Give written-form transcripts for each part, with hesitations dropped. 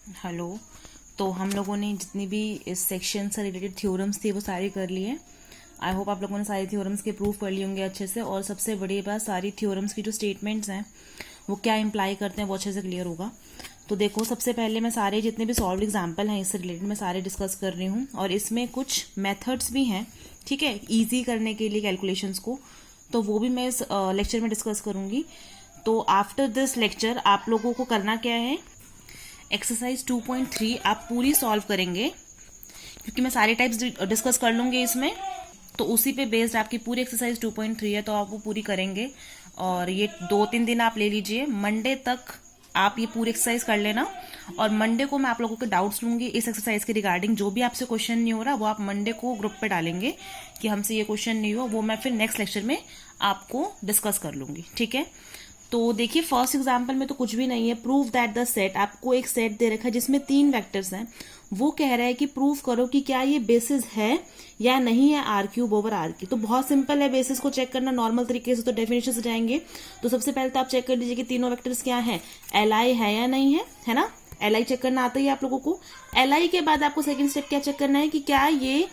Hello. तो हम लोगों ने जितनी भी इस सेक्शन से रिलेटेड थ्योरम्स थी वो सारी कर लिए। आई होप आप लोगों ने सारी थ्योरम्स के प्रूफ कर लिए होंगे अच्छे से, और सबसे बड़ी बात सारी थ्योरम्स की जो स्टेटमेंट्स हैं वो क्या इंप्लाई करते हैं वो अच्छे से क्लियर होगा। तो देखो, सबसे पहले मैं सारे जितने भी सॉल्व एग्जाम्पल हैं इससे रिलेटेड मैं सारे डिस्कस कर रही हूँ, और इसमें कुछ मेथड्स भी हैं, ठीक है, ईजी करने के लिए कैलकुलेशंस को, तो वो भी मैं इस लेक्चर में डिस्कस करूंगी। तो आफ्टर दिस लेक्चर आप लोगों को करना क्या है, एक्सरसाइज 2.3 आप पूरी सॉल्व करेंगे, क्योंकि मैं सारे टाइप्स डिस्कस कर लूंगी इसमें, तो उसी पे बेस्ड आपकी पूरी एक्सरसाइज 2.3 है, तो आप वो पूरी करेंगे। और ये 2-3 दिन आप ले लीजिए, मंडे तक आप ये पूरी एक्सरसाइज कर लेना, और मंडे को मैं आप लोगों के डाउट्स लूंगी इस एक्सरसाइज के रिगार्डिंग। जो भी आपसे क्वेश्चन नहीं हो रहा वो आप मंडे को ग्रुप पे डालेंगे कि हमसे ये क्वेश्चन नहीं हुआ, वो मैं फिर नेक्स्ट लेक्चर में आपको डिस्कस कर लूंगी, ठीक है। तो देखिए, फर्स्ट एग्जांपल में तो कुछ भी नहीं है। प्रूव दैट द सेट, आपको एक सेट दे रखा है जिसमें 3 वेक्टर्स हैं, वो कह रहा है कि प्रूव करो कि क्या ये बेसिस है या नहीं है आर क्यूब ओवर आर की। तो बहुत सिंपल है बेसिस को चेक करना नॉर्मल तरीके से, तो डेफिनेशन से जाएंगे। तो सबसे पहले तो आप चेक कर लीजिए कि तीनों वेक्टर्स क्या है, एल आई है या नहीं है ना। एल आई चेक करना आता ही आप लोगों को। एल आई के बाद आपको सेकंड स्टेप क्या चेक करना है कि क्या ये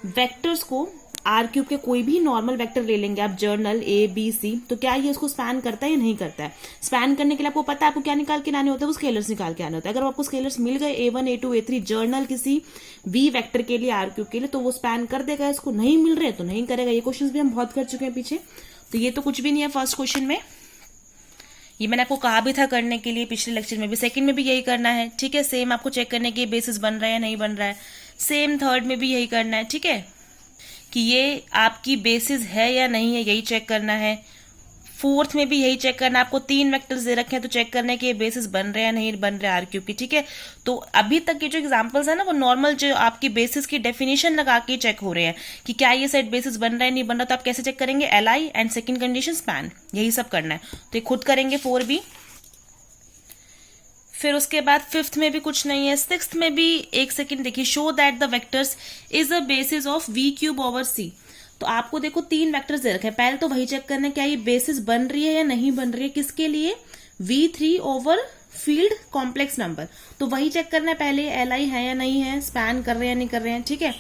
वेक्टर्स को आर क्यूब के कोई भी नॉर्मल वेक्टर ले लेंगे आप, जर्नल ए बी सी, तो क्या ये उसको स्पैन करता है या नहीं करता है। स्पैन करने के लिए आपको पता है आपको क्या निकाल के लाने होते हैं, वो स्केलर्स निकाल के आने होते हैं। अगर आपको स्केलर्स मिल गए A1 A2 A3 जर्नल किसी वी वेक्टर के लिए आर क्यूब के लिए, तो वो स्पैन कर देगा। इसको नहीं मिल रहे तो नहीं करेगा। ये क्वेश्चन भी हम बहुत कर चुके हैं पीछे, तो ये तो कुछ भी नहीं है फर्स्ट क्वेश्चन में। ये मैंने आपको कहा भी था करने के लिए पिछले लेक्चर में भी। सेकंड में भी यही करना है, ठीक है। सेम आपको चेक करने के बेसिस बन रहा है या नहीं बन रहा है। सेम थर्ड में भी यही करना है, ठीक है, कि ये आपकी बेसिस है या नहीं है, यही चेक करना है। फोर्थ में भी यही चेक करना है। आपको 3 वेक्टर्स दे रखे हैं, तो चेक करना है कि ये बेसिस बन रहे हैं या नहीं बन रहे आर क्यूब की, ठीक है। तो अभी तक के जो एग्जांपल्स है ना, वो नॉर्मल जो आपकी बेसिस की डेफिनेशन लगा के चेक हो रहे हैं कि क्या ये सेट बेसिस बन रहा है नहीं बन रहा। तो आप कैसे चेक करेंगे, L I and second condition span, यही सब करना है। तो ये खुद करेंगे 4B। फिर उसके बाद फिफ्थ में भी कुछ नहीं है। सिक्स्थ में भी एक सेकंड देखिए, show that the vectors is a basis of V cube over C. तो आपको देखो 3 वेक्टर्स दे रखे हैं, पहले तो वही चेक करना है क्या ये बेसिस बन रही है या नहीं बन रही है, किसके लिए, V3 over field complex number. तो वही चेक करना है पहले, एल आई है या नहीं है, स्पैन कर रहे हैं या नहीं कर रहे हैं, ठीक है।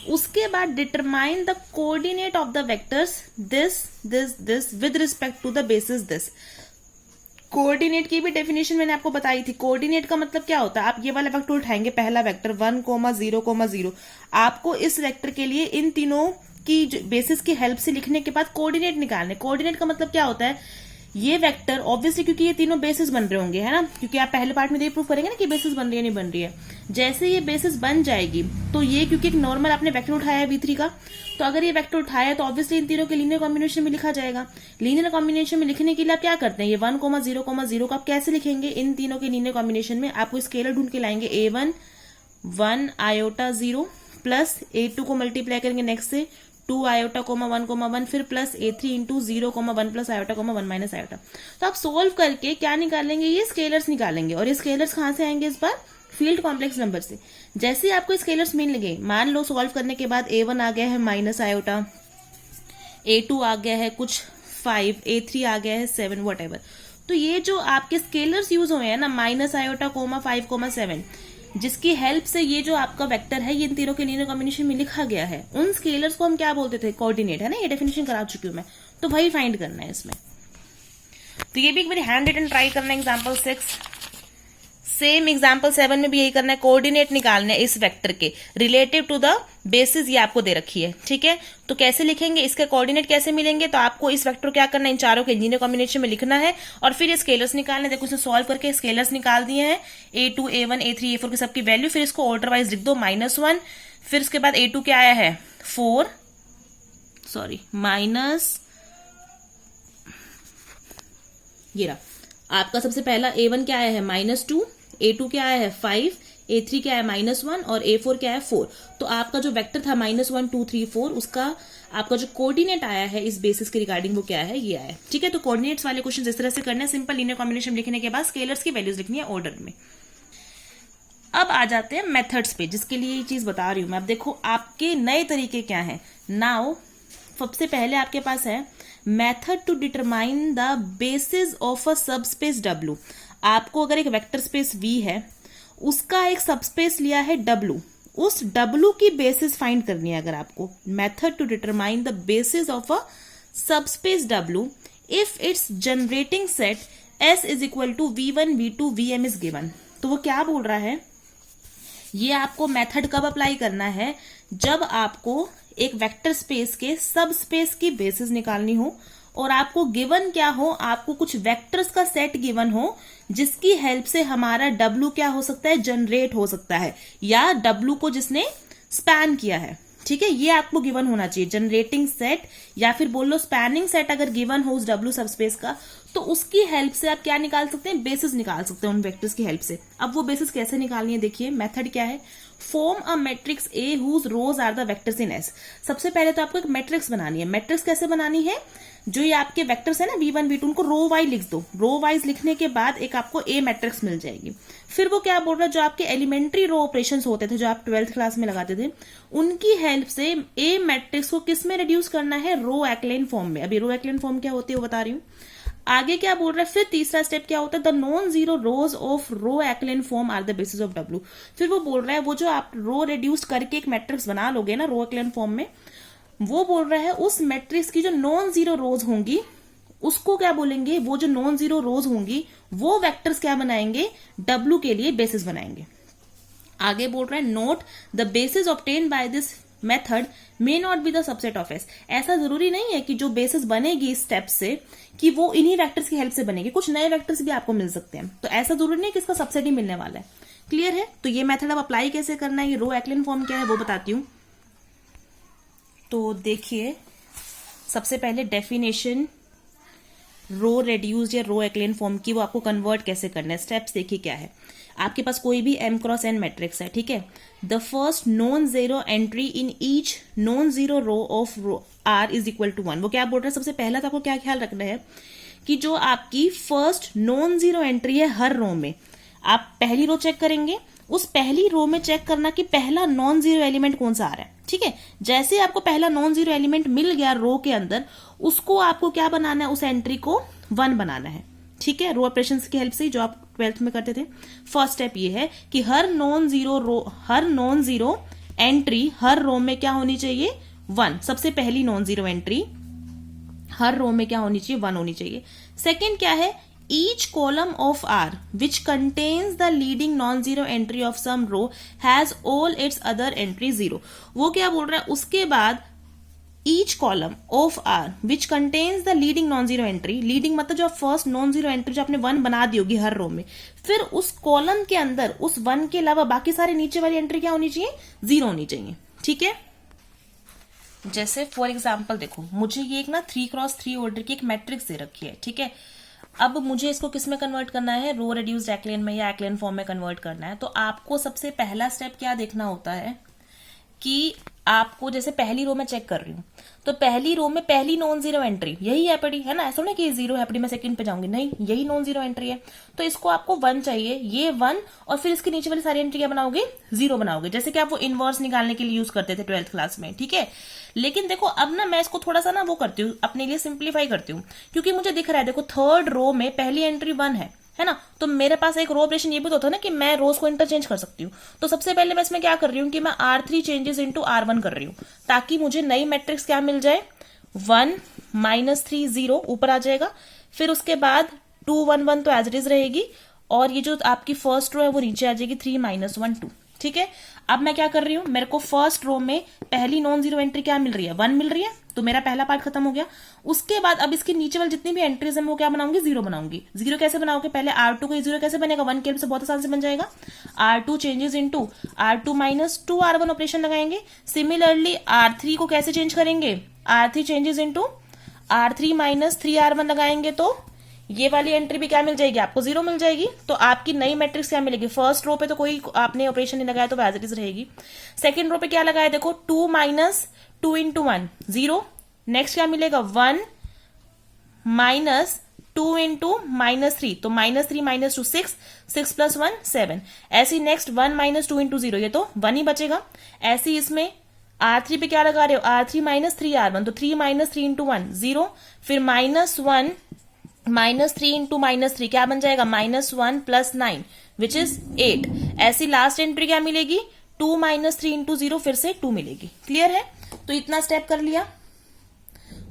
उसके बाद determine the coordinate of the vectors this this this with respect to the basis this. Coordinate की भी डेफिनेशन मैंने आपको बताई थी। कोऑर्डिनेट का मतलब क्या होता है, आप ये वाला वेक्टर उठाएंगे, पहला वेक्टर 1,0,0, आपको इस वेक्टर के लिए इन तीनों की बेसिस की हेल्प से लिखने के बाद कोऑर्डिनेट निकालने। कोऑर्डिनेट का मतलब क्या होता है, ये वेक्टर ऑब्वियसली क्योंकि ये तीनों बेसिस बन रहे होंगे, है ना, क्योंकि आप पहले पार्ट में ये प्रूफ करेंगे ना कि बेसिस बन रही है नहीं बन रही है। जैसे ये बेसिस बन जाएगी तो ये, क्योंकि एक नॉर्मल आपने वेक्टर उठाया है V3 का, तो अगर ये वेक्टर उठाया है तो ऑब्वियसली इन तीनों के लीनियर कॉम्बिनेशन में लिखा जाएगा। लीनियर कॉम्बिनेशन में लिखने के लिए आप क्या करते हैं, ये 1,0,0 को आप कैसे लिखेंगे, इन तीनों के लीनियर कॉम्बिनेशन में आपको स्केलर ढूंढ के लाएंगे। A1 1 आयोटा 0 प्लस A2 को मल्टीप्लाई करेंगे नेक्स्ट से 2 आयोटा 1,1, फिर plus A3 into 0,1 plus iota 1 minus iota. तो आप सोल्व करके क्या निकालेंगे, ये स्केलर्स निकालेंगे। और ये स्केलर्स कहां से आएंगे इस बार, फील्ड कॉम्प्लेक्स नंबर से। जैसे ही आपको स्केलर्स मिल गए, मान लो सॉल्व करने के बाद A1 आ गया है माइनस आयोटा, A2 आ गया है कुछ 5, A3 आ गया है 7, वट। तो ये जो आपके स्केलर्स यूज हुए हैं ना, माइनस आयोटा 5,7, जिसकी हेल्प से ये जो आपका वेक्टर है ये इन तीनों के लीनियर कॉम्बिनेशन में लिखा गया है, उन स्केलर्स को हम क्या बोलते थे, कोऑर्डिनेट, है ना। ये डेफिनेशन करा चुकी हूं मैं, तो वही फाइंड करना है इसमें। तो ये भी एक बार हैंड रिटन ट्राई करना है, एग्जाम्पल 6। सेम एग्जाम्पल 7 में भी यही करना है, कोऑर्डिनेट निकालने इस वेक्टर के रिलेटिव टू द बेसिस, ये आपको दे रखी है, ठीक है। तो कैसे लिखेंगे, इसके कोऑर्डिनेट कैसे मिलेंगे, तो आपको इस वेक्टर क्या करना है, इन चारों के लीनियर कॉम्बिनेशन में लिखना है, और फिर ये स्केलर्स निकालने। देखो इसने सॉल्व करके स्केलर्स निकाल दिए हैं, A2 A1 A3 A4 के सबकी वैल्यू, फिर इसको ऑर्डर वाइज लिख दो, -1, फिर उसके बाद A2 क्या आया है 4, सॉरी माइनस, ये रहा आपका सबसे पहला A1 क्या आया है -2, A2 क्या आया है 5, A3 क्या है -1 और A4 क्या है 4। तो आपका जो वेक्टर था -1 2 3 4, उसका आपका जो कोऑर्डिनेट आया है इस बेसिस के रिगार्डिंग वो क्या है, ये आया है, ठीक है। तो कोऑर्डिनेट्स वाले क्वेश्चन इस तरह से करने हैं, सिंपल लीनियर कॉम्बिनेशन लिखने के बाद स्केलर्स की वैल्यूज लिखनी है ऑर्डर में। अब आ जाते हैं मेथड्स पे, जिसके लिए ये चीज बता रही हूं मैं। अब देखो आपके नए तरीके क्या है। नाउ सबसे पहले आपके पास है method to determine the basis of a subspace W। आपको अगर एक वेक्टर स्पेस V है, उसका एक सबस्पेस लिया है W, उस W की बेसिस फाइंड करनी है अगर आपको, method to determine the basis of a subspace W if it's generating set S is equal to V1 V2 Vm is given. तो वो क्या बोल रहा है, ये आपको मेथड कब अप्लाई करना है, जब आपको एक वेक्टर स्पेस के सब स्पेस की बेसिस निकालनी हो और आपको गिवन क्या हो, आपको कुछ वेक्टर्स का सेट गिवन हो जिसकी हेल्प से हमारा W क्या हो सकता है, जनरेट हो सकता है, या W को जिसने स्पैन किया है। ठीक है, ये आपको गिवन होना चाहिए, जनरेटिंग सेट या फिर बोल लो स्पैनिंग सेट अगर गिवन हो उस W सबस्पेस का, तो उसकी हेल्प से आप क्या निकाल सकते हैं, बेसिस निकाल सकते हैं उन वेक्टर्स की हेल्प से। अब वो बेसिस कैसे निकालनी है, देखिए मेथड क्या है, form a matrix A whose rows are the vectors in S. सबसे पहले तो आपको एक मैट्रिक्स बनानी है। मैट्रिक्स कैसे बनानी है, जो ये आपके वेक्टर्स है ना V1 V2, उनको रो वाइज लिख दो। रो वाइज लिखने के बाद एक आपको ए मैट्रिक्स मिल जाएगी। फिर वो क्या बोल रहा है, जो आपके एलिमेंट्री रो ऑपरेशंस होते थे जो आप 12th क्लास में लगाते थे, उनकी हेल्प से ए मैट्रिक्स को किस में रिड्यूस करना है, रो एक्लेन फॉर्म में। अभी रो एक्लेन फॉर्म क्या होती है वो बता रही हूँ। आगे क्या बोल रहा है, फिर तीसरा स्टेप क्या होता है, the non zero rows of row echelon form are the basis of W। फिर वो बोल रहा है वो जो आप रो रिड्यूस करके एक मैट्रिक्स बना लोगे ना रो एक्लेन फॉर्म में, वो बोल रहा है उस मैट्रिक्स की जो नॉन जीरो रोज होंगी उसको क्या बोलेंगे, वो जो नॉन जीरो रोज होंगी वो वेक्टर्स क्या बनाएंगे, W के लिए बेसिस बनाएंगे। आगे बोल रहा है note the basis obtain by this method may not be the subset of S. ऐसा जरूरी नहीं है कि जो बेसिस बनेगी इस स्टेप से कि वो इन्हीं वेक्टर्स की हेल्प से बनेगी, कुछ नए वेक्टर्स भी आपको मिल सकते हैं, तो ऐसा जरूरी नहीं कि इसका सबसेट ही मिलने वाला है। क्लियर है, तो ये मेथड अब अप्लाई कैसे करना है, ये रो एक्लेन फॉर्म क्या है वो बताती हूँ। तो देखिए सबसे पहले डेफिनेशन रो रेड्यूस्ड या रो एक्लेन फॉर्म की, वो आपको कन्वर्ट कैसे करना है, स्टेप्स देखिए क्या है। आपके पास कोई भी m क्रॉस n मैट्रिक्स है, ठीक है, the first non zero entry in each non zero row of R is equal to 1। वो क्या बोल रहा है, सबसे पहला तो आपको क्या ख्याल रखना है कि जो आपकी फर्स्ट नॉन जीरो एंट्री है हर रो में, आप पहली रो चेक करेंगे, उस पहली रो में चेक करना कि पहला नॉन जीरो एलिमेंट कौन सा आ रहा है। ठीक है, जैसे आपको पहला नॉन जीरो एलिमेंट मिल गया रो के अंदर, उसको आपको क्या बनाना है, उस एंट्री को 1 बनाना है। ठीक है, रो ऑपरेशंस की हेल्प से जो आप 12th में करते थे। फर्स्ट स्टेप ये है कि हर नॉन जीरो एंट्री हर रो में क्या होनी चाहिए, 1। सबसे पहली नॉन जीरो एंट्री हर रो में क्या होनी चाहिए, 1 होनी चाहिए। सेकेंड क्या है, each column of R which contains the leading non-zero entry of some row has all its other entries 0। वो क्या बोल रहा है, उसके बाद each column of R which contains the leading non-zero entry, leading मतलब जो फर्स्ट नॉन जीरो एंट्री जो आपने 1 बना दी होगी हर रो में, फिर उस कॉलम के अंदर उस 1 के अलावा बाकी सारे नीचे वाली एंट्री क्या होनी चाहिए, 0 होनी चाहिए। ठीक है, जैसे फॉर एग्जाम्पल देखो, मुझे ये एक ना 3x3 ऑर्डर की एक मैट्रिक्स दे रखी है। ठीक है, अब मुझे इसको किस में कन्वर्ट करना है, रो रिड्यूस्ड एक्लेन में या एक्लेन फॉर्म में कन्वर्ट करना है। तो आपको सबसे पहला स्टेप क्या देखना होता है कि आपको जैसे पहली रो में चेक कर रही हूँ, तो पहली रो में पहली नॉन जीरो एंट्री यही है पड़ी है ना, ऐसा नहीं कि 0 है पड़ी मैं सेकंड पे जाऊंगी, नहीं, यही नॉन जीरो एंट्री है, तो इसको आपको 1 चाहिए, ये 1, और फिर इसके नीचे वाली सारी एंट्री क्या बनाओगे, 0 बनाओगे, जैसे कि आप वो इनवर्स निकालने के लिए यूज करते थे 12th क्लास में। ठीक है, लेकिन देखो अब ना मैं इसको थोड़ा सा ना वो करती हूँ, अपने लिए सिंप्लीफाई करती हूँ, क्योंकि मुझे दिख रहा है देखो थर्ड रो में पहली एंट्री 1 है ना, तो मेरे पास एक रो ऑपरेशन ये भी तो होता है ना कि मैं रोज को इंटरचेंज कर सकती हूँ। तो सबसे पहले मैं इसमें क्या कर रही हूँ कि मैं R3 चेंजेस इंटू R1 कर रही हूँ, ताकि मुझे नई मैट्रिक्स क्या मिल जाए, 1 -3 0 ऊपर आ जाएगा, फिर उसके बाद 2 1 1 तो एज इट इज रहेगी, और ये जो आपकी फर्स्ट रो है वो नीचे आ जाएगी 3 -1 2। ठीक है, अब मैं क्या कर रही हूँ, मेरे को फर्स्ट रो में पहली नॉन जीरो एंट्री क्या मिल रही है, 1 मिल रही है, तो मेरा पहला पार्ट खत्म हो गया। उसके बाद अब इसके नीचे वाली जितनी भी एंट्रीज है वो क्या बनाऊंगी, 0 बनाऊंगी। 0 कैसे बनाओगे, पहले R2 को 0 कैसे बनेगा, 1 के से बहुत आसान से बन जाएगा, R2 changes into R2 -2 R1 operation लगाएंगे। सिमिलरली R3 को कैसे चेंज करेंगे, R3 changes into R3 -3 R1 लगाएंगे, तो ये वाली एंट्री भी क्या मिल जाएगी, आपको 0 मिल जाएगी। तो आपकी नई मैट्रिक्स क्या मिलेगी, फर्स्ट रो पे तो कोई आपने ऑपरेशन नहीं लगाया तो एज इट इज रहेगी। सेकंड रो पे क्या लगाया, देखो 2 -2 × 1 0, नेक्स्ट क्या मिलेगा 1 -2 × -3, तो -3 -2 6, 6 + 1 7। ऐसे नेक्स्ट 1 -2 × 0, ये तो 1 ही बचेगा। ऐसे इसमें R3 पे क्या लगा रहे हो, R3 -3 R1, तो 3 -3 × 1 0, फिर -1 -3 × -3 क्या बन जाएगा, -1 + 9 विच इज 8। ऐसी लास्ट एंट्री क्या मिलेगी, 2 माइनस 3 इंटू 0, फिर से 2 मिलेगी। क्लियर है? तो इतना स्टेप कर लिया।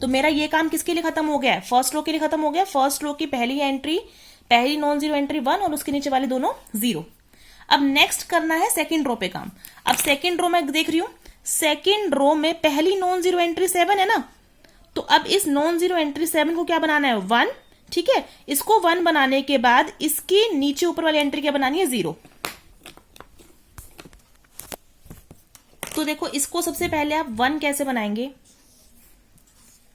तो मेरा ये काम किसके लिए खत्म हो गया है, फर्स्ट रो के लिए खत्म हो गया। फर्स्ट रो की पहली एंट्री, पहली नॉन जीरो एंट्री 1 और उसके नीचे वाले दोनों 0। अब नेक्स्ट करना है सेकंड रो पे काम। अब सेकंड रो में देख रही हूं, सेकंड रो में पहली नॉन जीरो एंट्री 7 है ना, तो अब इस नॉन जीरो एंट्री 7 को क्या बनाना है, 1। ठीक है, इसको 1 बनाने के बाद इसके नीचे ऊपर वाली एंट्री क्या बनानी है, 0। तो देखो इसको सबसे पहले आप 1 कैसे बनाएंगे,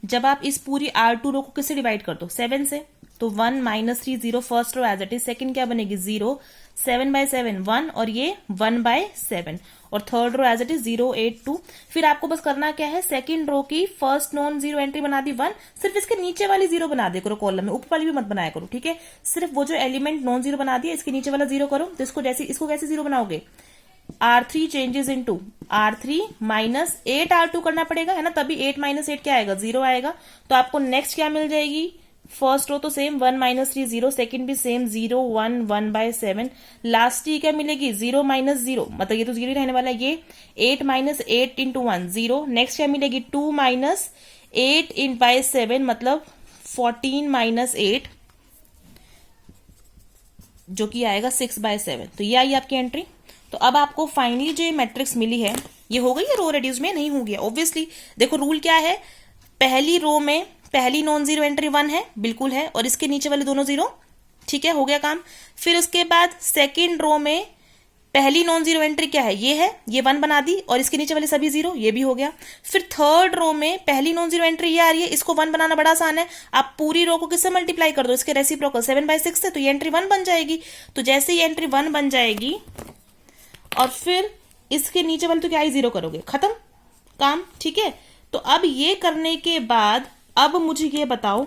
जब आप इस पूरी R2 रो को किससे डिवाइड कर दो, 7 से। तो 1 minus 3 0 first row as it is, second क्या बनेगी 0, 7 बाय 7 1 और ये 1 बाय 7 और third row as it is 0 8 2। फिर आपको बस करना क्या है, सेकंड रो की फर्स्ट नॉन जीरो एंट्री बना दी 1, सिर्फ इसके नीचे वाली 0 बना दे करो कॉलम में, ऊपर वाली भी मत बनाया करो। ठीक है, सिर्फ वो जो एलिमेंट नॉन जीरो बना दिया इसके नीचे वाला 0 करो। तो इसको कैसे 0 बनाओगे, R3 changes into R3 minus 8 R2 करना पड़ेगा, है ना, तभी 8 माइनस 8 क्या आएगा, 0 आएगा। तो आपको नेक्स्ट क्या मिल जाएगी, फर्स्ट रो तो सेम 1 माइनस 3 0, सेकेंड भी सेम 0 1 1 बाय 7, लास्ट ही क्या मिलेगी 0 माइनस 0, मतलब ये तो 0 ही रहने वाला है। ये 8 माइनस 8 इंटू 1 0, नेक्स्ट क्या मिलेगी 2 माइनस 8 इन बाय 7, मतलब 14 माइनस 8 जो कि आएगा 6 बाय 7। तो ये आई आपकी एंट्री। तो अब आपको फाइनली जो ये मैट्रिक्स मिली है, ये हो गई है रो रिड्यूस में, नहीं हो गया ऑब्वियसली। देखो रूल क्या है, पहली रो में पहली नॉन जीरो एंट्री 1 है, बिल्कुल है, और इसके नीचे वाले दोनों 0। ठीक है, हो गया काम। फिर उसके बाद सेकंड रो में पहली नॉन जीरो एंट्री क्या है, ये है, ये 1 बना दी और इसके नीचे वाले सभी 0, ये भी हो गया। फिर थर्ड रो में पहली नॉन जीरो एंट्री ये आ रही है, इसको 1 बनाना बड़ा आसान है, आप पूरी रो को किससे मल्टीप्लाई कर दो, इसके रेसिप्रोकल 7 बाय 6 से, तो ये एंट्री 1 बन जाएगी। तो जैसे ये एंट्री 1 बन जाएगी और फिर इसके नीचे वाले तो क्या ही 0 करोगे, खत्म काम। ठीक है, तो अब ये करने के बाद अब मुझे ये बताओ,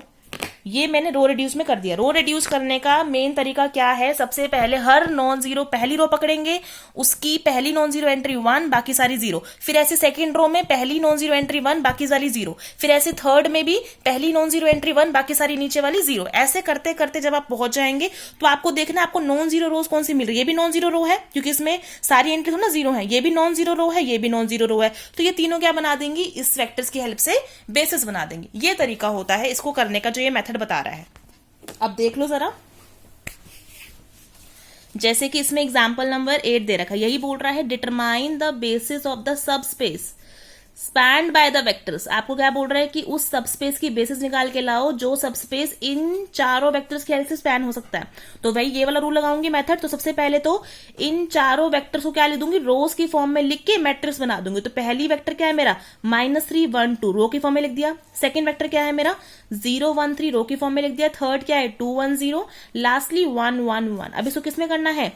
ये मैंने रो रिड्यूस में कर दिया। रो रिड्यूस करने का मेन तरीका क्या है, सबसे पहले हर नॉन जीरो पहली रो पकड़ेंगे, उसकी पहली नॉन जीरो एंट्री 1 बाकी सारी 0। फिर ऐसे सेकंड रो में पहली नॉन जीरो एंट्री 1 बाकी सारी 0। फिर ऐसे थर्ड में भी पहली नॉन जीरो एंट्री 1 बाकी सारी नीचे वाली 0। ऐसे करते करते जब आप पहुंच जाएंगे तो आपको देखना आपको नॉन जीरो रोज कौन सी मिल रही है। ये भी नॉन जीरो रो है क्योंकि इसमें सारी एंट्री तो ना 0 है, ये भी नॉन जीरो रो है, ये भी नॉन जीरो रो है, तो ये तीनों क्या बना देंगी, इस वेक्टर्स की हेल्प से बेसिस बना देंगे। ये तरीका होता है इसको करने का जो ये मेथड बता रहा है। अब देख लो जरा, जैसे कि इसमें एग्जाम्पल नंबर 8 दे रखा है, यही बोल रहा है determine the basis of the sub space spend by the vectors. आपको क्या बोल रहा है कि उस सबस्पेस की बेसिस निकाल के लाओ जो सबस्पेस इन चारों वेक्टर्स की हेल्प से स्पैन हो सकता है। तो भाई ये वाला रूल लगाऊंगी मेथड। तो सबसे पहले तो इन चारों वेक्टर्स को क्या लिख दूंगी, रोज की फॉर्म में लिख के मैट्रिक्स बना दूंगी। तो पहली वेक्टर क्या है मेरा -3 1 2, रो की फॉर्म में लिख दिया। सेकेंड वेक्टर क्या है मेरा 0 1 3, रो की फॉर्म में लिख दिया। थर्ड क्या है 2 1 0, लास्टली 1 1 1। अब इसको किसमें करना है,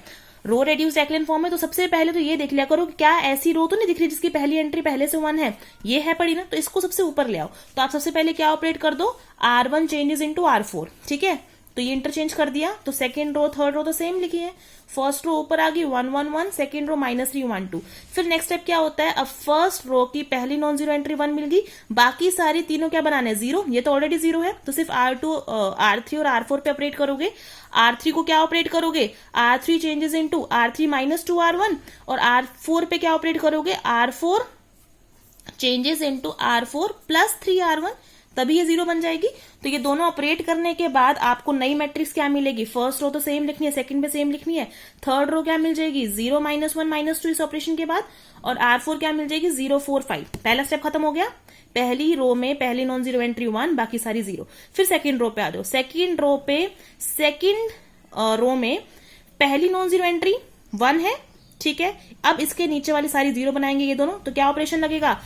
रो रेड्यूस एक्लेन फॉर्म में। तो सबसे पहले तो ये देख लिया करो क्या ऐसी रो तो नहीं दिख रही जिसकी पहली एंट्री पहले से 1 है, ये है पड़ी ना, तो इसको सबसे ऊपर ले आओ। तो आप सबसे पहले क्या ऑपरेट कर दो, R1 चेंजेस इनटू R4। ठीक है, तो ये इंटरचेंज कर दिया। तो सेकंड रो थर्ड रो तो सेम लिखी है, फर्स्ट रो ऊपर आ गई 1 1 1, सेकंड रो -3 1 2। फिर नेक्स्ट स्टेप क्या होता है, अब फर्स्ट रो की पहली नॉन जीरो एंट्री 1 मिल गई, बाकी सारी तीनों क्या बनाने हैं 0, ये तो ऑलरेडी 0 है, तो सिर्फ R2 R3 और R4 पे ऑपरेट करोगे। R3 को क्या ऑपरेट करोगे, R3 changes into R3 -2 R1, और R4 पे क्या ऑपरेट करोगे, R4 changes into R4 +3 R1, तभी ये 0 बन जाएगी। तो ये दोनों ऑपरेट करने के बाद आपको नई मैट्रिक्स क्या मिलेगी, फर्स्ट रो तो सेम लिखनी है, सेकंड पे सेम लिखनी है, थर्ड रो क्या मिल जाएगी 0 -1 -2 इस ऑपरेशन के बाद, और R4 क्या मिल जाएगी 0 4 5। पहला स्टेप खत्म हो गया, पहली रो में पहली नॉन जीरो एंट्री 1 बाकी सारी 0। फिर सेकंड रो पे आ जाओ, सेकंड रो पे सेकंड रो में पहली नॉन जीरो एंट्री 1 है। ठीक है, अब इसके नीचे वाली सारी 0 बनाएंगे ये दोनों। तो क्या ऑपरेशन लगेगा,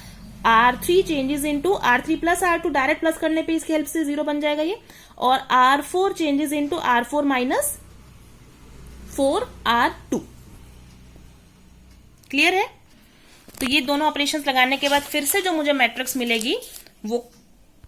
R3 changes into R3 + R2, direct plus करने पे इसकी हेल्प से 0 बन जाएगा ये, और R4 changes into R4 -4 R2। Clear है? तो ये दोनों ऑपरेशंस लगाने के बाद फिर से जो मुझे मैट्रिक्स मिलेगी वो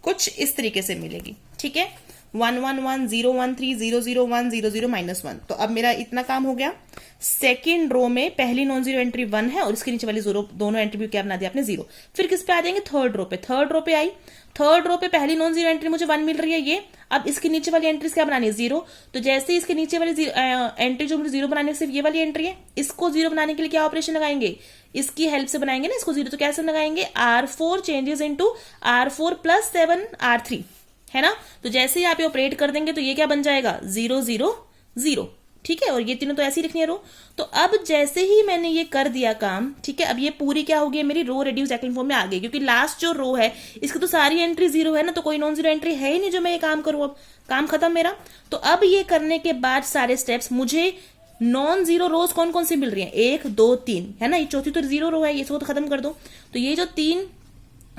कुछ इस तरीके से मिलेगी। ठीक है, 11101300100 -1। तो अब मेरा इतना काम हो गया। सेकेंड रो में पहली नॉन जीरो एंट्री 1 है और इसके नीचे वाली जीरो, दोनों एंट्री भी क्या बना दिया आपने 0। फिर किस पे आ जाएंगे, थर्ड रो पे। थर्ड रो पे आई, थर्ड रो पे पहली नॉन जीरो एंट्री मुझे 1 मिल रही है ये। अब इसके नीचे वाली एंट्रीज क्या बनानी है, 0। तो जैसे ही इसके नीचे वाली एंट्री जो मुझे 0 बनाने सिर्फ ये वाली एंट्री है, इसको 0 बनाने के लिए क्या ऑपरेशन लगाएंगे, इसकी हेल्प से बनाएंगे ना इसको 0। तो कैसे लगाएंगे, R4 changes into R4 + 7 R3, है ना। तो जैसे ही आप ये ऑपरेट कर देंगे तो ये क्या बन जाएगा, 0 0 0, ठीक है। और ये तीनों तो ऐसे ही लिखनी है रो। तो अब जैसे ही मैंने ये कर दिया काम, ठीक है, अब ये पूरी क्या होगी, मेरी रो रिड्यूस एक्लिन फॉर्म में आ गई, क्योंकि लास्ट जो रो है इसकी तो सारी एंट्री 0 है ना, तो कोई नॉन जीरो एंट्री है ही नहीं जो मैं ये काम करूं। अब काम खत्म मेरा। तो अब ये करने के बाद सारे स्टेप्स, मुझे नॉन जीरो रोज कौन कौन सी मिल रही है, 1 2 3, है ना। ये चौथी तो 0 रो है, ये इसको तो खत्म कर दो। तो ये जो 3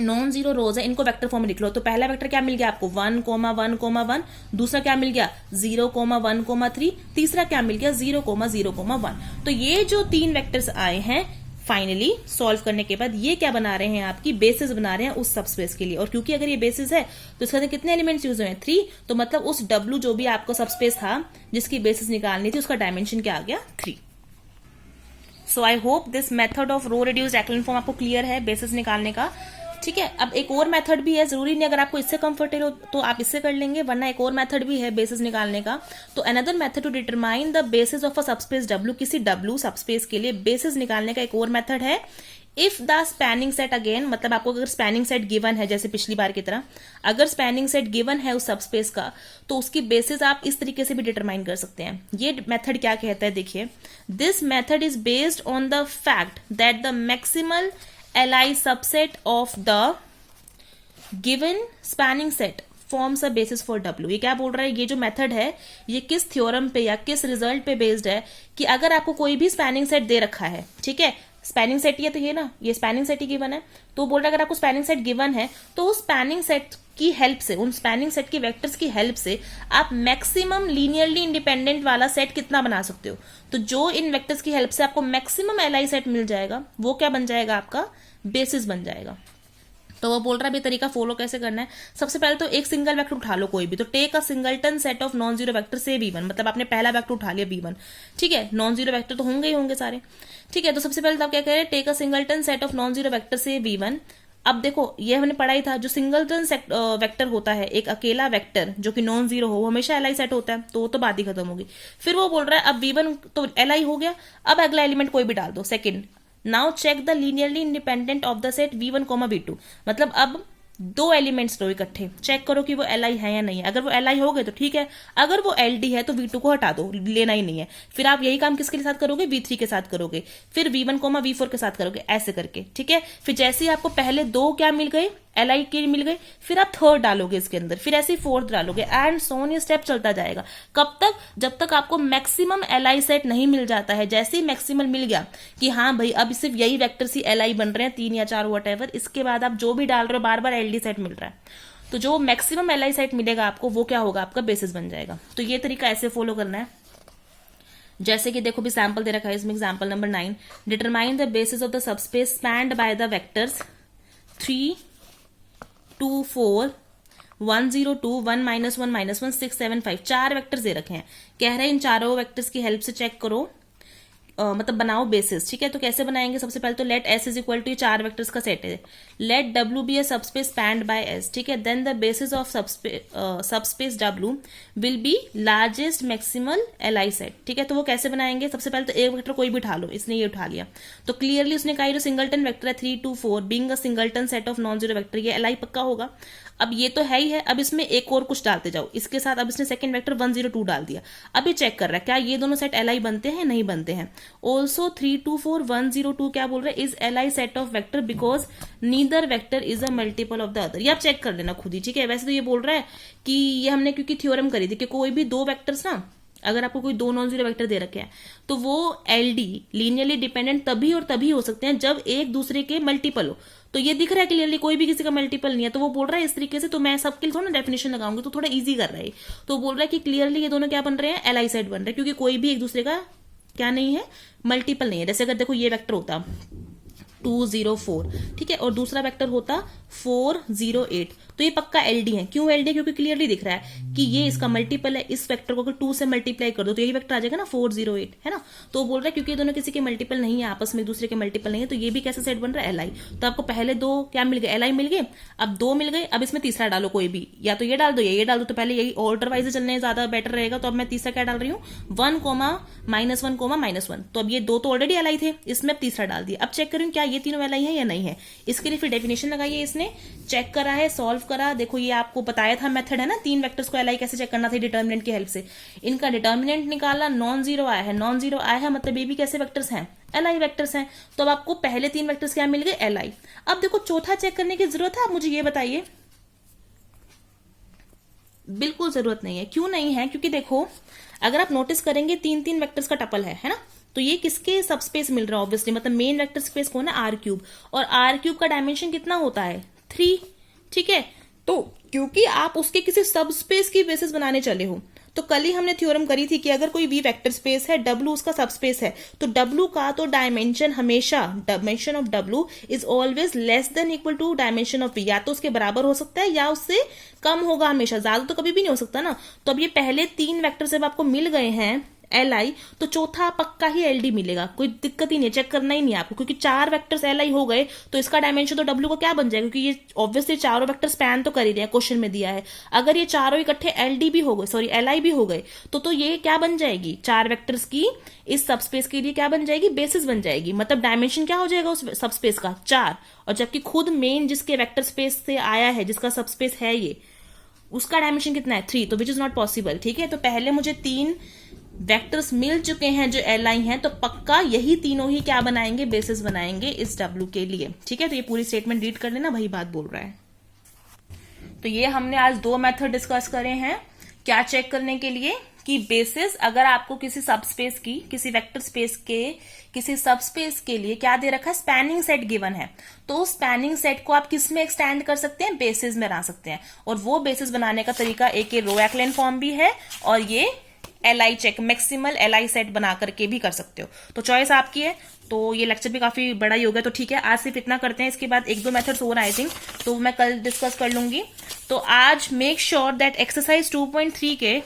नॉन जीरो रोज है इनको वेक्टर फॉर्म में लिख लो। तो पहला वेक्टर क्या मिल गया आपको, 1 1 1, दूसरा क्या मिल गया 0 1 3, तीसरा क्या मिल गया 0 0 1। तो ये जो 3 वेक्टर्स आए हैं फाइनली सॉल्व करने के बाद, ये क्या बना रहे हैं, आपकी बेसिस बना रहे हैं उस सबस्पेस के लिए। और क्योंकि अगर ये बेसिस है तो इसके अंदर कितने एलिमेंट्स यूज हुए हैं, 3। तो मतलब उस W जो भी आपको सबस्पेस था जिसकी बेसिस निकालनी थी, उसका डायमेंशन क्या आ गया, 3। So I hope this method of row reduced echelon form आपको क्लियर है बेसिस निकालने का, ठीक है। अब एक और मेथड भी है, जरूरी नहीं अगर आपको इससे कंफर्टेबल हो तो आप इससे कर लेंगे, वरना एक और मेथड भी है बेसिस निकालने का। तो another method to determine the basis of a subspace W, किसी W सबस्पेस के लिए बेसिस निकालने का एक और मेथड है। If the spanning set, again मतलब आपको अगर स्पैनिंग सेट गिवन है जैसे पिछली बार की तरह, अगर स्पैनिंग सेट गिवन है उस सबस्पेस का, तो उसकी बेसिस आप इस तरीके से भी डिटरमाइन कर सकते हैं। ये मेथड क्या कहता है, देखिए, this method is based on the fact that the maximal Li subset of the given spanning set forms a basis for W। ये क्या बोल रहा है, ये जो मेथड है ये किस थ्योरम पे या किस रिजल्ट पे बेस्ड है, कि अगर आपको कोई भी स्पैनिंग सेट दे रखा है, ठीक है, स्पैनिंग सेट ही है तो ये ना, ये स्पैनिंग सेट ही गिवन है, तो बोल रहा है अगर आपको स्पैनिंग सेट गिवन है तो उस स्पैनिंग सेट की हेल्प से, उन स्पैनिंग सेट की वेक्टर्स की हेल्प से आप मैक्सिमम लीनियरली इंडिपेंडेंट वाला सेट कितना बना सकते हो। तो जो इन वेक्टर्स की हेल्प से आपको मैक्सिमम Li सेट मिल जाएगा वो क्या बन जाएगा, आपका बेसिस बन जाएगा। तो वो बोल रहा है अभी तरीका फॉलो कैसे करना है। सबसे पहले तो एक सिंगल वेक्टर उठा लो कोई भी, तो take a singleton set of non zero vector say V1, मतलब आपने पहला वेक्टर उठा लिया V1, ठीक है। नॉन जीरो वेक्टर तो होंगे ही होंगे सारे, ठीक है। तो सबसे पहले तो आप क्या कह रहे हैं, take a singleton set of non zero vector say V1। अब देखो ये हमने पढ़ा ही था, जो सिंगलटन वेक्टर होता है, एक अकेला वेक्टर जो कि नॉन जीरो हो, हमेशा Li सेट होता है, तो वो तो बात ही खत्म होगी। फिर वो बोल रहा है अब V1 तो Li हो गया, अब अगला एलिमेंट कोई भी डाल दो, second. Now check the linearly independent of the set V1, V2, मतलब अब 2 एलिमेंट्स लो इकट्ठे, चेक करो कि वो Li है या नहीं है। अगर वो Li हो गए तो ठीक है, अगर वो LD है तो V2 को हटा दो, लेना ही नहीं है। फिर आप यही काम किसके साथ करोगे, V3 के साथ करोगे, फिर V1, V4 के साथ करोगे, ऐसे करके, ठीक है। फिर जैसे ही आपको पहले 2 क्या मिल गए, Li के मिल गए, फिर आप थर्ड डालोगे इसके अंदर, फिर ऐसे ही फोर्थ डालोगे, एंड सोन ये स्टेप चलता जाएगा। कब तक, जब तक आपको मैक्सिमम Li सेट नहीं मिल जाता है। जैसे ही मैक्सिमम मिल गया कि हाँ भाई अब सिर्फ यही वेक्टर्स ही Li बन रहे हैं, 3 या 4 वॉटएवर, इसके बाद आप जो भी डाल रहे हो बार बार LD सेट मिल रहा है, तो जो मैक्सिमम Li सेट मिलेगा आपको वो क्या होगा, आपका बेसिस बन जाएगा। तो ये तरीका ऐसे फॉलो करना है। जैसे कि देखो भी सैंपल दे रखा है इसमें, example number 9, determine the basis of the subspace spanned by the vectors 3 2 4 1 0 2 1 -1 -1 6 7 5, 4 vectors दे रखे हैं। कह रहे हैं इन चारों वेक्टर्स की हेल्प से चेक करो, मतलब बनाओ बेसिस, ठीक है। तो कैसे बनाएंगे, सबसे पहले तो let S is equal to 4 vectors का सेट है, let W be a subspace spanned by S, ठीक है। Then the basis of subspace W will be largest maximal Li set, ठीक है। तो वो कैसे बनाएंगे, सबसे पहले तो एक वेक्टर कोई भी उठा लो, इसने ये उठा लिया, तो क्लियरली उसने कहा जो सिंगलटन वेक्टर है 3 2 4 being a singleton set of non zero vector, ये Li पक्का होगा। अब ये तो है ही है, अब इसमें एक और कुछ डालते जाओ इसके साथ। अब इसने सेकंड वेक्टर 1 0 2 डाल दिया, अब ये चेक कर रहा है क्या ये दोनों सेट Li बनते हैं, नहीं बनते हैं। ऑल्सो 3 2 4 1 0 2 क्या बोल रहे हैं, is Li set of vector because neither vector is a multiple of the other. ये आप चेक कर लेना खुद ही, ठीक है। वैसे तो ये बोल रहा है कि ये हमने क्योंकि थ्योरम करी थी कि कोई भी 2 वेक्टर्स ना, अगर आपको कोई 2 नॉन जीरो वेक्टर दे रखे हैं तो वो LD लीनियरली डिपेंडेंट तभी और तभी हो सकते हैं जब एक दूसरे के मल्टीपल हो। तो ये दिख रहा है क्लियरली कोई भी किसी का मल्टीपल नहीं है, तो वो बोल रहा है इस तरीके से। तो मैं सबके लिए थोड़ा डेफिनेशन लगाऊंगी तो थोड़ा इजी कर रहा है। तो बोल रहा है कि क्लियरली ये दोनों क्या बन रहे हैं, Li सेट बन रहे हैं, क्योंकि कोई भी एक दूसरे का क्या नहीं है, मल्टीपल नहीं है। जैसे अगर देखो ये वेक्टर होता 204, ठीक है, और दूसरा वेक्टर होता 408। तो ये पक्का एलडी है। क्यों एलडी है? क्योंकि क्लियरली दिख रहा है कि ये इसका मल्टीपल है। इस वेक्टर को अगर 2 से मल्टीप्लाई कर दो तो यही वेक्टर आ जाएगा ना 408, है ना। तो बोल रहा है क्योंकि ये दोनों किसी के मल्टीपल नहीं है, आपस में एक दूसरे के मल्टीपल नहीं है, तो ये भी कैसे सेट बन रहा है? L I. तो आपको पहले दो क्या मिल गए? एल आई मिल गए। अब दो मिल गए, अब इसमें तीसरा डालो कोई भी, या तो ये डाल दो या ये डाल दो। तो पहले यही ऑर्डर वाइज चलने ज्यादा बेटर रहेगा। तो अब मैं तीसरा क्या डाल रही हूँ? 1, -1, -1। तो अब ये दो तो ऑलरेडी एल आई थे, इसमें अब तीसरा डाल दिया। अब चेक करूँ क्या ये तीनों एल आई है या नहीं है। इसके लिए फिर डेफिनेशन लगाइए। इसने चेक करा है, सॉल्व करा। देखो ये आपको बताया था मेथड है ना, 3 वेक्टर्स को एल आई कैसे चेक करना था डिटर्मिनेंट की हेल्प से। इनका डिटर्मिनेंट निकाला, नॉन जीरो आया है। नॉन जीरो आया है मतलब ये भी कैसे वेक्टर्स हैं? एल आई वेक्टर्स हैं। तो अब आपको पहले 3 वेक्टर्स क्या मिल गए? L I. अब देखो चौथा चेक करने की जरूरत है? आप मुझे ये बताइए। बिल्कुल जरूरत नहीं है। क्यों नहीं है? क्योंकि देखो अगर आप नोटिस करेंगे 3 वेक्टर्स का टपल है ना। तो ये किसके सबस्पेस मिल रहा है? ऑब्वियसली मतलब मेन वेक्टर स्पेस कौन है? R3। और R3 का डायमेंशन कितना होता है? 3, ठीक है। तो क्योंकि आप उसके किसी सबस्पेस की बेसिस बनाने चले हो, तो कल ही हमने थ्योरम करी थी कि अगर कोई V वेक्टर स्पेस है, W उसका सबस्पेस है, तो W का तो डायमेंशन हमेशा, dimension of W is always less than equal to dimension of V। या तो उसके बराबर हो सकता है या उससे कम होगा हमेशा, ज्यादा तो कभी भी नहीं हो सकता ना। तो अब ये पहले 3 वेक्टर जब आपको मिल गए हैं एल आई, तो चौथा पक्का ही एल डी मिलेगा। कोई दिक्कत ही नहीं, चेक करना ही नहीं आपको, क्योंकि 4 वेक्टर्स एल आई हो गए तो इसका डायमेंशन तो डब्ल्यू का क्या बन जाएगा, क्योंकि ये ऑब्वियसली चारों वेक्टर स्पैन तो कर ही रहे हैं, क्वेश्चन में दिया है। अगर ये चारों इकट्ठे एल डी भी हो गए, सॉरी एल आई भी हो गए, तो ये क्या बन जाएगी? 4 वेक्टर्स की इस सबस्पेस के लिए क्या बन जाएगी? बेसिस बन जाएगी। मतलब डायमेंशन क्या हो जाएगा उस सबस्पेस का? 4। और जबकि खुद मेन जिसके वेक्टर स्पेस से आया है, जिसका सबस्पेस है ये, उसका डायमेंशन कितना है? 3। तो विच इज नॉट पॉसिबल, ठीक है। तो पहले मुझे 3 वेक्टर्स मिल चुके हैं जो एल आई हैं, तो पक्का यही तीनों ही क्या बनाएंगे? बेसिस बनाएंगे इस डब्ल्यू के लिए, ठीक है। तो ये पूरी स्टेटमेंट रीड कर लेना, वही बात बोल रहा है। तो ये हमने आज 2 मेथड डिस्कस करे हैं क्या चेक करने के लिए कि बेसिस अगर आपको किसी सबस्पेस की, किसी वेक्टर स्पेस के किसी सबस्पेस के लिए क्या दे रखा है? स्पैनिंग सेट गिवन है, तो स्पैनिंग सेट को आप किस में एक्सटेंड कर सकते हैं? बेसिस में बना सकते हैं। और वो बेसिस बनाने का तरीका एक ये रो एक्लेन फॉर्म भी है, और ये L I check, maximal L I set बना करके भी कर सकते हो। तो चॉइस आपकी है। तो ये लेक्चर भी काफी बड़ा ही हो गया, तो ठीक है आज सिर्फ इतना करते हैं। इसके बाद 1-2 मेथड्स और आई थिंक, तो मैं कल डिस्कस कर लूंगी। तो आज मेक श्योर दैट एक्सरसाइज 2.3 के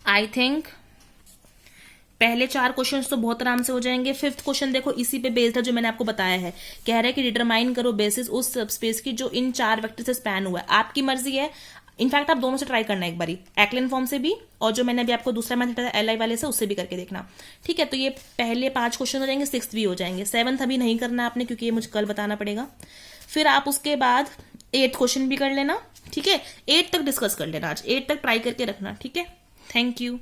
आई थिंक पहले 4 क्वेश्चंस तो बहुत आराम से हो जाएंगे। 5th क्वेश्चन देखो इसी पे बेस्ड है जो मैंने आपको बताया है। कह रहा है कि डिटरमाइन करो बेसिस उस सबस्पेस की जो इन 4 वेक्टर से स्पैन हुआ है। आपकी मर्जी है, इनफैक्ट आप दोनों से ट्राई करना एक बारी, एक्लेन फॉर्म से भी और जो मैंने अभी आपको दूसरा मेथड बताया एल आई वाले से, उससे भी करके देखना, ठीक है। तो ये पहले 5 क्वेश्चन हो जाएंगे, 6th भी हो जाएंगे। 7th अभी नहीं करना आपने, क्योंकि ये मुझे कल बताना पड़ेगा। फिर आप उसके बाद 8th क्वेश्चन भी कर लेना, ठीक है। 8 तक डिस्कस कर लेना आज, 8 तक ट्राई करके रखना, ठीक है। Thank you.